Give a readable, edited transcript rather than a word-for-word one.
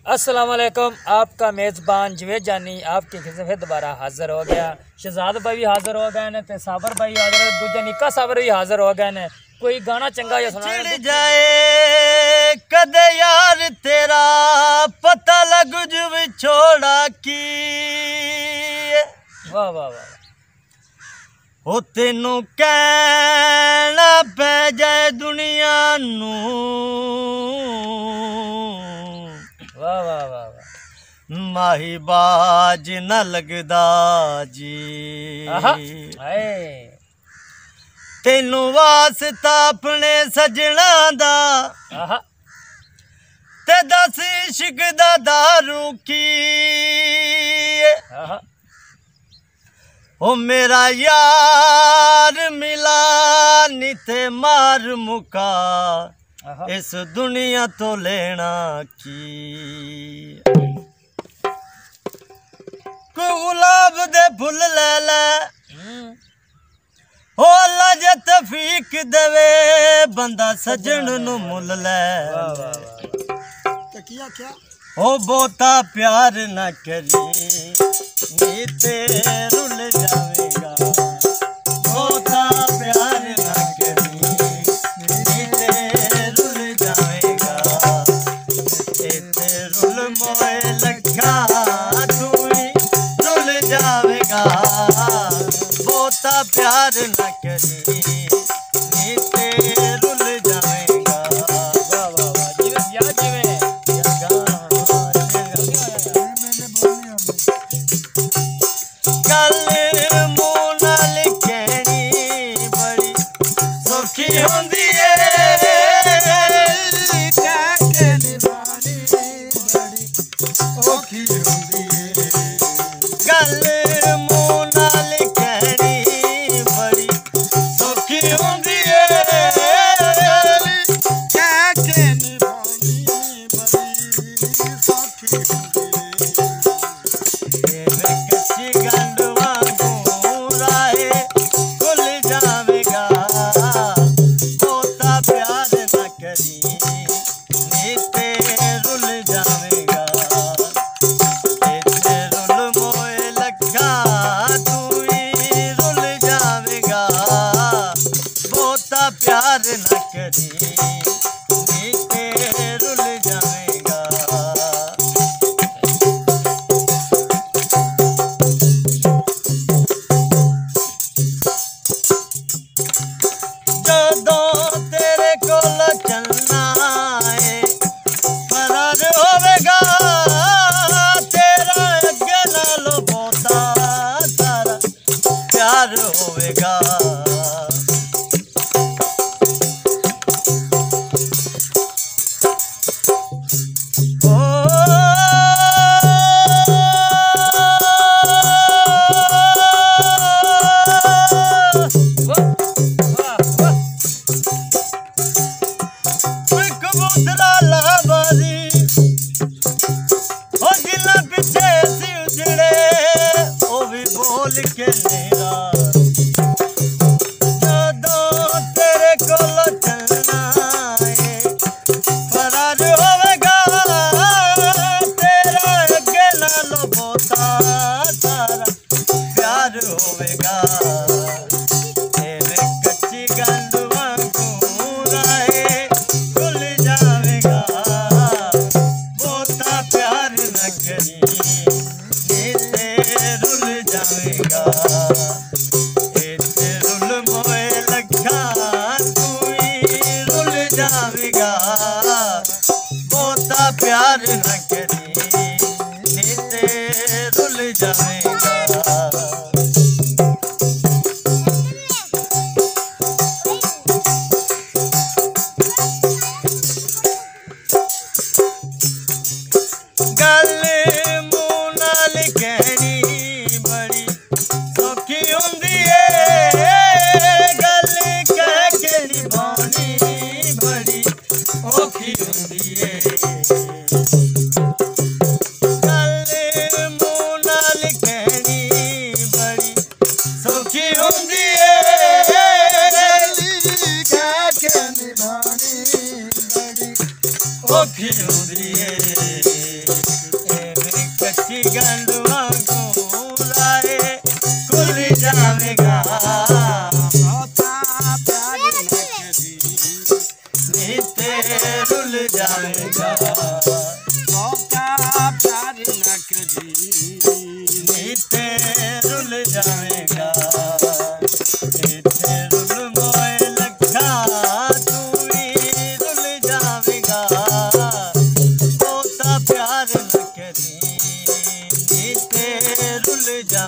अस्सलाम वालेकुम। आपका मेज़बान जवेद जानी आपके खिदमत में दोबारा हाज़िर हो गया। शहजाद भाई भी हाज़िर हो गए ने, साबर भाई हाज़िर हो, दूजा निक्का साबर भी हाज़िर हो गए ने। कोई गाना चंगा या सुना जाए कदे यार तेरा पता लग जुब छोड़ा की। वाह वाह वाह। ओ तेनू कहना पै जाए दुनिया नू। वाह वाह वाह वाह। माही बाज न लगदा जी। तेनू वास्ता अपने सजना दा ते दस इश्क दा दारू की। ओ मेरा यार मिला नी ते मार मुका इस दुनिया तो लेना की। गुलाब दे फुल ले ले ओ अल्लाह जे तफीक देवे बंदा सजन नु मुल ले। ओ बहुता प्यार न करी नी ते रुल जावेगा। बहुता प्यार न करी नी ते रुल जावेगा। ते रुल मोए लखा तू रुल जावेगा। बहुता प्यार न करी नी ते रुल जावेगा। वाह वाह वाह। जीवन यार जीवन गल मुंह नाल कहनी बड़ी सौखी होंदी है। गल मुंह नाल कहनी बड़ी सौखी होंदी है। कच्ची गंड वांगू राहे खुल जावेगा। बहुता प्यार न करी नी ते रुल जावेगा। ते रुल मोए लखा तू ही रुल जावेगा। बहुता प्यार न करी नी ते रुल जावेगा। जदों तेरे कोल चलना है फरार होवेगा। तेरा अगे नालों बहुता सारा प्यार होवेगा। कबूतरा लाबारी ओ जिला पिछे सी उजड़े ओ भी बोल के मेरा। जदों तेरे कोल चलना है फरार होवेगा। तेरा अगे नालों बहुता सारा प्यार होवेगा। तेरे कच्ची गंड वांगू राहे खुल जावेगा। बहुता प्यार न करी नी ते रुल जावेगा। ते रुल मोए लखा तू ही रुल जावेगा। बहुता प्यार न करी नी ते रुल जावेगा। गल मुंह नाल कहनी बड़ी सौखी होंदी है। गल कह के निभानी बड़ी औखी होंदी है। गल मुंह नाल कहनी बड़ी सौखी होंदी है। कह के निभानी बड़ी औखी होंदी है। मीठी गंडुआ गुलाए खुल जावेगा होता प्यार न करी नीते रुल जावेगा होता प्यार न करी नीते रुल जावेगा नीते रुल मोए लखा तू भी रुल जावेगा होता प्यार न करी नीते रुल जा